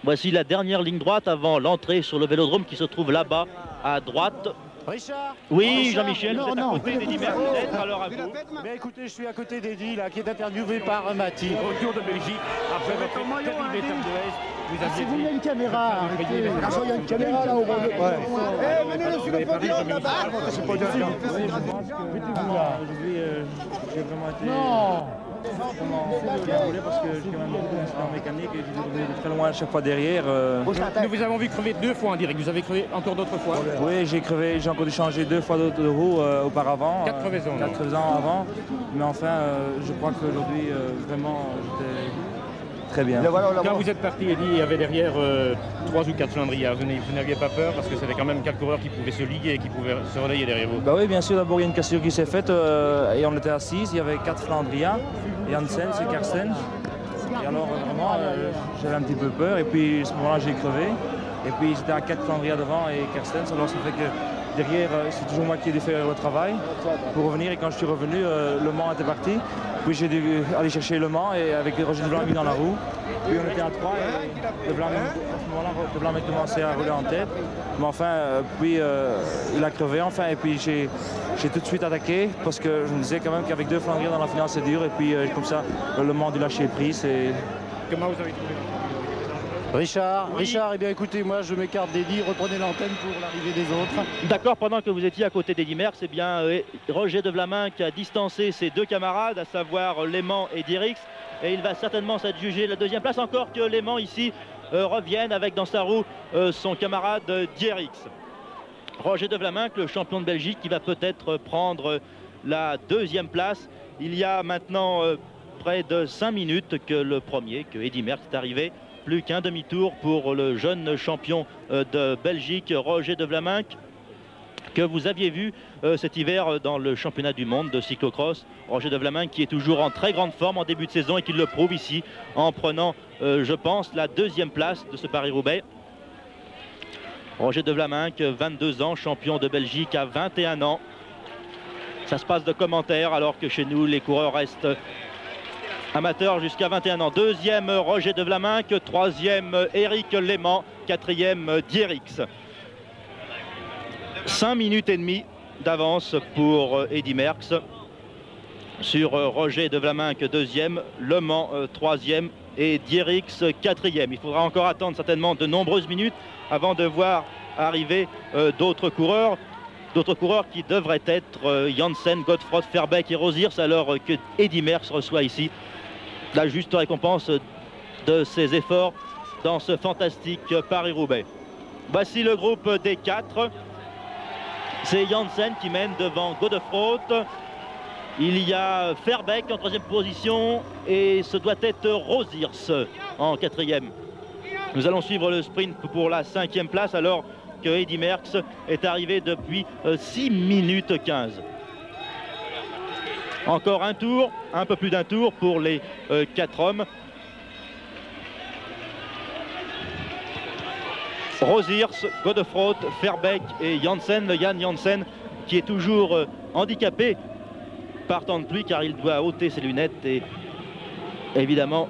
Voici la dernière ligne droite avant l'entrée sur le vélodrome qui se trouve là-bas à droite. Richard? Oui, Jean-Michel, vous êtes à côté d'Eddy Merckx, peut-être, alors à vous. Mais écoutez, je suis à côté d'Eddy, là, qui est interviewé par Mathilde. Au Tour de Belgique, après votre terrible étape de l'Est, vous aviez Il y a une caméra, arrêtez. Il y a une caméra là au bord de... Venez sur le podium là-bas. c'est pas difficile. Oui, je pense que aujourd'hui, j'ai vraiment été bien roulé parce que j'ai quand même beaucoup d'incidents mécaniques et je suis de très loin à chaque fois derrière. Nous vous avons vu crever 2 fois en direct, vous avez crevé encore d'autres fois? Oui, j'ai crevé, j'ai encore dû changer 2 fois de roue auparavant. 4 crevaisons. 4 crevaisons avant, mais enfin, je crois qu'aujourd'hui, vraiment, j'étais très bien. Quand vous êtes parti, Eddy, il y avait derrière 3 ou 4 cylindrières. Vous n'aviez pas peur parce que c'était quand même 4 coureurs qui pouvaient se lier et qui pouvaient se relayer derrière vous? Bah oui, bien sûr, d'abord il y a une cassure qui s'est faite et on était assis, il y avait 4 Flandriens, Janssen et Kersten. Et alors vraiment, j'avais un petit peu peur et puis à ce moment-là j'ai crevé. Et puis j'étais à 4 Flandriens devant et Kersten, alors ça fait que derrière, c'est toujours moi qui ai dû faire le travail pour revenir. Et quand je suis revenu, Le Mans était parti. Puis j'ai dû aller chercher Le Mans et avec Roger De Vlaeminck dans la roue. Puis on était à 3 et De Vlaeminck, à ce moment-là, De Vlaeminck commençait à rouler en tête. Mais enfin, puis il a crevé enfin et puis j'ai tout de suite attaqué parce que je me disais quand même qu'avec 2 Flandriens dans la finale c'est dur. Et puis comme ça, Le Mans a dû lâcher prise. Comment vous avez trouvé? Richard, Oui. Richard, eh bien écoutez, moi je m'écarte d'Eddy, reprenez l'antenne pour l'arrivée des autres. D'accord, pendant que vous étiez à côté d'Eddy Merckx, eh bien, Roger De Vlaeminck a distancé ses 2 camarades, à savoir Lehmann et Dierix. Et il va certainement s'adjuger la 2e place, encore que Lehmann ici revienne avec dans sa roue son camarade Dierix. Roger de Vlaminck, le champion de Belgique, qui va peut-être prendre la deuxième place. Il y a maintenant près de 5 minutes que Eddy Merckx est arrivé. Plus qu'un demi-tour pour le jeune champion de Belgique, Roger de Vlaminck, que vous aviez vu cet hiver dans le championnat du monde de cyclocross. Roger de Vlaminck qui est toujours en très grande forme en début de saison et qui le prouve ici en prenant, je pense, la deuxième place de ce Paris-Roubaix. Roger de Vlaminck, 22 ans, champion de Belgique à 21 ans. Ça se passe de commentaires alors que chez nous, les coureurs restent amateurs jusqu'à 21 ans. Deuxième, Roger de Vlaminck. Troisième, Eric Lehmann. Quatrième, Dierix. 5 minutes et demie d'avance pour Eddy Merckx sur Roger de Vlaminck, deuxième, Lehmann, troisième et Dierix, quatrième. Il faudra encore attendre certainement de nombreuses minutes avant de voir arriver d'autres coureurs qui devraient être Janssen, Godefroth, Verbeek et Rosiers, alors que Eddy Merckx reçoit ici la juste récompense de ses efforts dans ce fantastique Paris-Roubaix. Voici le groupe des 4. C'est Janssen qui mène devant Godefroth. Il y a Verbeek en troisième position et ce doit être Rosiers en quatrième. Nous allons suivre le sprint pour la 5e place alors que Eddy Merckx est arrivé depuis 6 minutes 15. Encore un tour, un peu plus d'un tour pour les 4 hommes. Rosiers, Godefroth, Verbeek et Janssen, le Jan Janssen qui est toujours handicapé par temps de pluie car il doit ôter ses lunettes et évidemment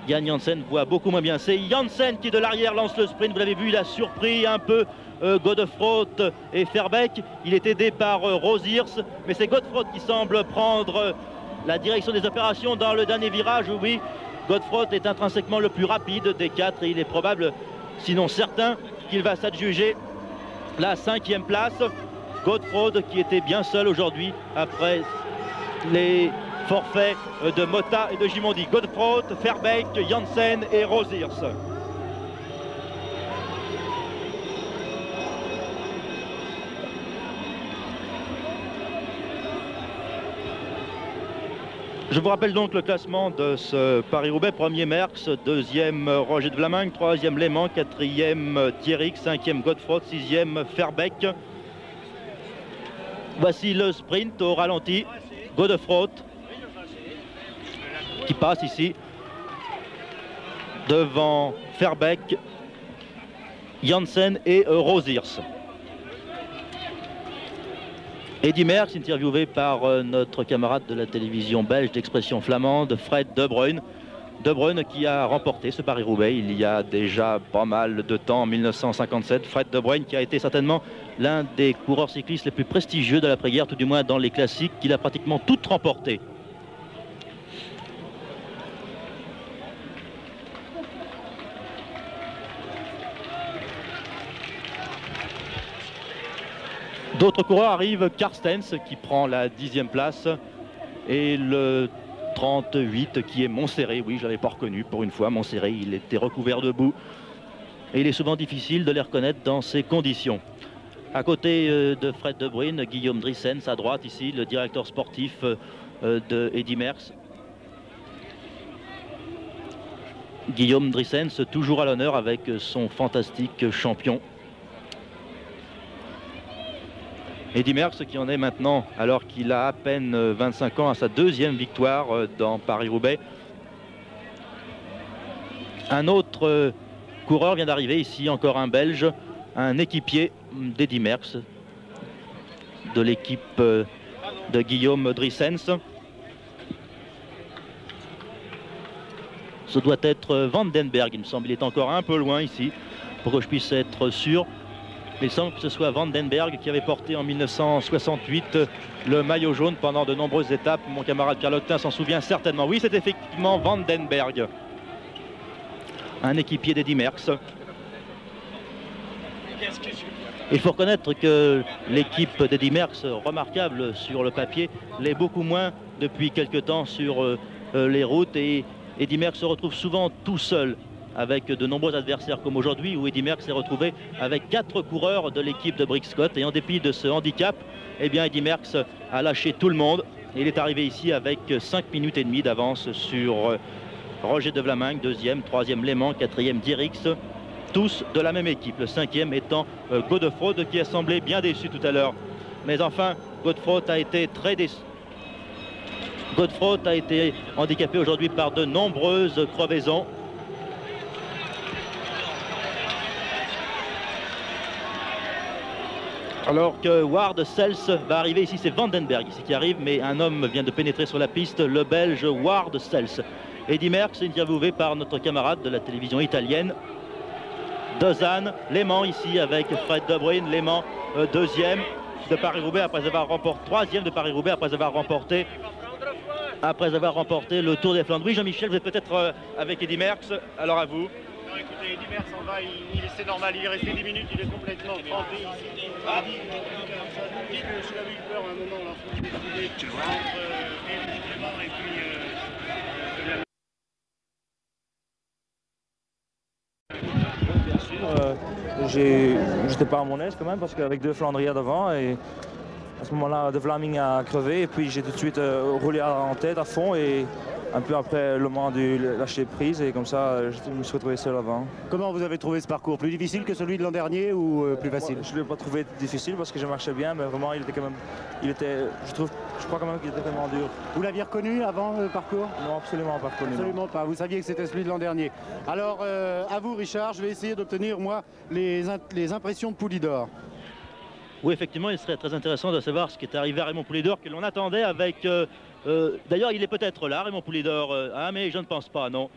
Jan Janssen voit beaucoup moins bien. C'est Janssen qui de l'arrière lance le sprint, vous l'avez vu, il a surpris un peu Godefroth et Verbeek. Il est aidé par Rosiers, mais c'est Godefroth qui semble prendre la direction des opérations dans le dernier virage. Oui, Godefroth est intrinsèquement le plus rapide des 4 et il est probable, sinon certain, qu'il va s'adjuger la 5e place. Godefroth qui était bien seul aujourd'hui après les forfaits de Motta et de Gimondi. Godefroth, Verbeek, Janssen et Rosiers. Je vous rappelle donc le classement de ce Paris-Roubaix. Premier Merckx, deuxième Roger de Vlaminck, troisième Lehmann, quatrième Dierix, cinquième Godefroth, sixième Verbeek. Voici le sprint au ralenti. Godefroth qui passe ici devant Verbeek, Janssen et Rosiers. Eddy Merckx, interviewé par notre camarade de la télévision belge d'expression flamande, Fred De Bruyne. De Bruyne qui a remporté ce Paris-Roubaix il y a déjà pas mal de temps, en 1957. Fred De Bruyne qui a été certainement l'un des coureurs cyclistes les plus prestigieux de l'après-guerre, tout du moins dans les classiques, qu'il a pratiquement toutes remportées. D'autres coureurs arrivent, Carstens qui prend la 10e place et le 38 qui est Montserrat. Oui, je l'avais pas reconnu pour une fois, Montserrat, il était recouvert de boue et il est souvent difficile de les reconnaître dans ces conditions. À côté de Fred De Bruyne, Guillaume Drissens à droite ici, le directeur sportif de Eddy Merckx. Guillaume Drissens toujours à l'honneur avec son fantastique champion. Eddy Merckx qui en est maintenant, alors qu'il a à peine 25 ans, à sa 2e victoire dans Paris-Roubaix. Un autre coureur vient d'arriver ici, encore un Belge, un équipier d'Eddy Merckx, de l'équipe de Guillaume Drissens. Ce doit être Vandenberg, il me semble, il est encore un peu loin ici, pour que je puisse être sûr. Il semble que ce soit Vandenberg qui avait porté en 1968 le maillot jaune pendant de nombreuses étapes. Mon camarade Pierre Loctin s'en souvient certainement. Oui, c'est effectivement Vandenberg, un équipier d'Eddy Merckx. Il faut reconnaître que l'équipe d'Eddy Merckx, remarquable sur le papier, l'est beaucoup moins depuis quelque temps sur les routes. Et Eddy Merckx se retrouve souvent tout seul avec de nombreux adversaires comme aujourd'hui, où Eddy Merckx s'est retrouvé avec 4 coureurs de l'équipe de Briggs Scott. Et en dépit de ce handicap, eh bien Eddy Merckx a lâché tout le monde. Et il est arrivé ici avec 5 minutes et demie d'avance sur Roger de Vlaminck, 2e, 3e Lehmann, 4e Dierix, tous de la même équipe. Le 5e étant Godefroot, qui a semblé bien déçu tout à l'heure. Mais enfin, Godefroot a été très déçu. Godefroot a été handicapé aujourd'hui par de nombreuses crevaisons. Alors que Ward Sels va arriver ici, c'est Vandenberg ici qui arrive, mais un homme vient de pénétrer sur la piste, le Belge Ward Sels. Eddy Merckx est interviewé par notre camarade de la télévision italienne, Dozan. Lehmann ici avec Fred De Bruyne, Lehmann 2e de Paris-Roubaix après avoir remporté, 3e de Paris-Roubaix après avoir remporté le Tour des Flandres. Oui, Jean-Michel, vous êtes peut-être avec Eddy Merckx, alors à vous. Non, écoutez, Eddy Merckx en va, c'est normal, il est resté 10 minutes, il est complètement trempé ici. Il a eu peur à un moment lorsqu'on est décidé entre Éric Clément et puis Bien sûr, j'étais pas à mon aise quand même parce qu'avec 2 Flandriens devant et à ce moment-là, De Vlaminck a crevé et puis j'ai tout de suite roulé en tête à fond et un peu après le moment de lâcher prise et comme ça je me suis retrouvé seul avant. Comment vous avez trouvé ce parcours? Plus difficile que celui de l'an dernier ou plus facile? Je ne l'ai pas trouvé difficile parce que je marchais bien, mais vraiment il était quand même, je crois quand même qu'il était vraiment dur. Vous l'aviez reconnu avant le parcours? Non, absolument pas reconnu. Absolument pas, vous saviez que c'était celui de l'an dernier. Alors à vous Richard, je vais essayer d'obtenir moi les impressions de Poulidor. Oui, effectivement, il serait très intéressant de savoir ce qui est arrivé à Raymond Poulidor, que l'on attendait avec... D'ailleurs, il est peut-être là, Raymond Poulidor. Mais je ne pense pas, non.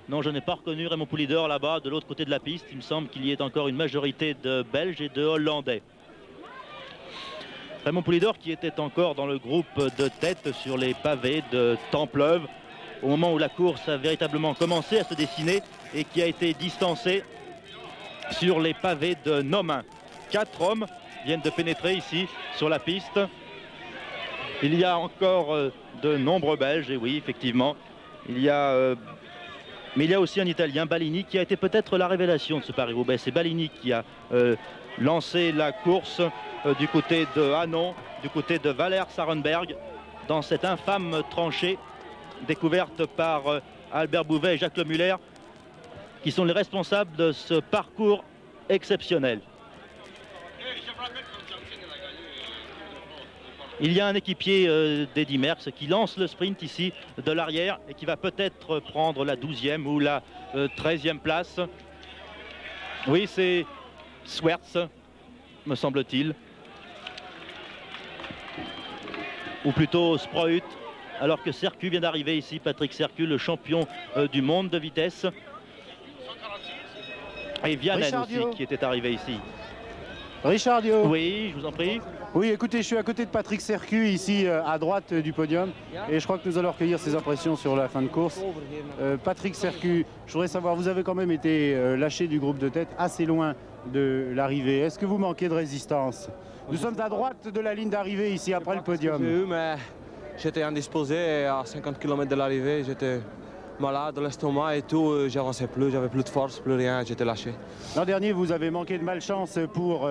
Non, je n'ai pas reconnu Raymond Poulidor là-bas, de l'autre côté de la piste. Il me semble qu'il y ait encore une majorité de Belges et de Hollandais. Raymond Poulidor qui était encore dans le groupe de tête sur les pavés de Templeuve, au moment où la course a véritablement commencé à se dessiner et qui a été distancé sur les pavés de Nomain. 4 hommes viennent de pénétrer ici sur la piste. Il y a encore de nombreux Belges, et oui, effectivement, mais il y a aussi un Italien, Balini, qui a été peut-être la révélation de ce Paris-Roubaix. C'est Balini qui a lancé la course du côté de Hanon, du côté de Valère Sarenberg, dans cette infâme tranchée découverte par Albert Bouvet et Jacques Le Muller, qui sont les responsables de ce parcours exceptionnel. Il y a un équipier d'Eddy Merckx qui lance le sprint ici de l'arrière et qui va peut-être prendre la 12e ou la 13e place. Oui, c'est Swerts, me semble-t-il. Ou plutôt Sprout, alors que Sercu vient d'arriver ici, Patrick Sercu, le champion du monde de vitesse. Et Vianen aussi, qui était arrivé ici. Richard Dio. Oui, je vous en prie. Oui, écoutez, je suis à côté de Patrick Sercu, ici à droite du podium. Et je crois que nous allons recueillir ses impressions sur la fin de course. Patrick Sercu, je voudrais savoir, vous avez quand même été lâché du groupe de tête assez loin de l'arrivée. Est-ce que vous manquez de résistance? Nous sommes à droite de la ligne d'arrivée ici, après le podium. J'ai eu, mais j'étais indisposé et à 50 km de l'arrivée, j'étais malade de l'estomac et tout, j'avançais plus, j'avais plus de force, plus rien, j'étais lâché. L'an dernier, vous avez manqué de malchance pour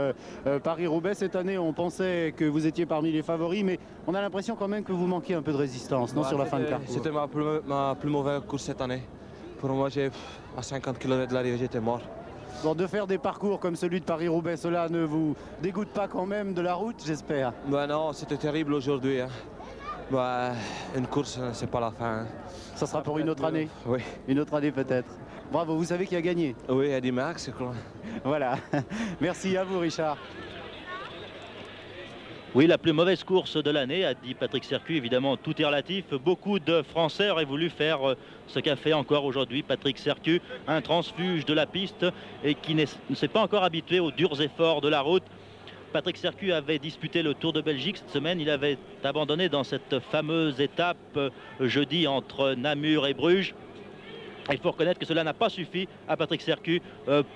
Paris-Roubaix. Cette année, on pensait que vous étiez parmi les favoris, mais on a l'impression quand même que vous manquiez un peu de résistance, non, sur la fin de parcours. C'était ma plus mauvaise course cette année. Pour moi, à 50 km de l'arrivée, j'étais mort. Bon, de faire des parcours comme celui de Paris-Roubaix, cela ne vous dégoûte pas quand même de la route, j'espère? Ben non, c'était terrible aujourd'hui. Hein. Ben, une course, c'est pas la fin. Hein. Ça sera pour une autre année? Oui. Une autre année peut-être. Bravo, vous savez qui a gagné? Oui, Eddy Merckx, c'est quoi. Voilà. Merci à vous, Richard. Oui, la plus mauvaise course de l'année, a dit Patrick Sercu. Évidemment, tout est relatif. Beaucoup de Français auraient voulu faire ce qu'a fait encore aujourd'hui Patrick Sercu, un transfuge de la piste et qui ne s'est pas encore habitué aux durs efforts de la route. Patrick Sercu avait disputé le Tour de Belgique cette semaine. Il avait abandonné dans cette fameuse étape jeudi entre Namur et Bruges. Il faut reconnaître que cela n'a pas suffi à Patrick Sercu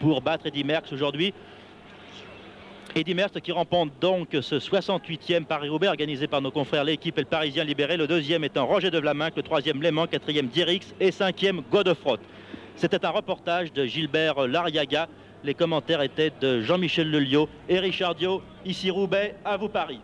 pour battre Eddy Merckx aujourd'hui. Eddy Merckx qui remporte donc ce 68e Paris-Roubaix organisé par nos confrères L'Équipe et le Parisien Libéré. Le deuxième étant Roger de Vlaminck, le troisième Lehmann, quatrième Dierix et cinquième Godefroot. C'était un reportage de Gilbert Lariaga. Les commentaires étaient de Jean-Michel Leliot et Richard Dio. Ici Roubaix, à vous Paris.